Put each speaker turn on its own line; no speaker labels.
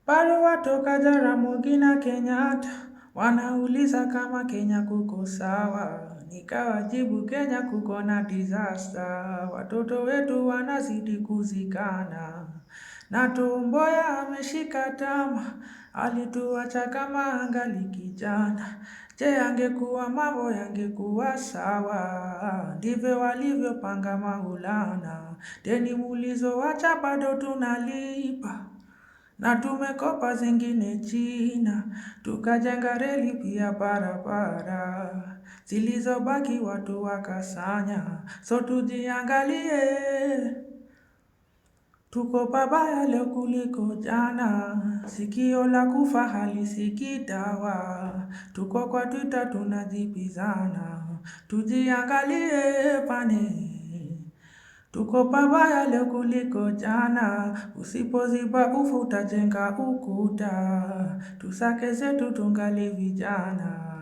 Bado watoka Jaramogi na Kenyatta wanauliza kama Kenya kuko sawa. Nikawajibu Kenya kuko na disaster. Watoto wetu wanazidi kuzikana. Na Tom Mboya ameshika tama, alituacha kama angali kijana. Je, angekuwa mambo yangekuwa sawa? Ndivyo walivyopanga Maulana. Deni mulizoacha bado tunalipa. Na tumekopa zingine China, tukajenga reli pia barabara. Zilizobaki watu wakasanya, so tujiangalie. Tuko pabaya leo kuliko jana, sikio la kufa halisikii dawa. Tuko kwa Twitter tunajibizana, tujiangalie pane. Tuko pabaya leo kuliko jana, usipoziba ufa utajenga ukuta. Tusake zetu tungali vijana.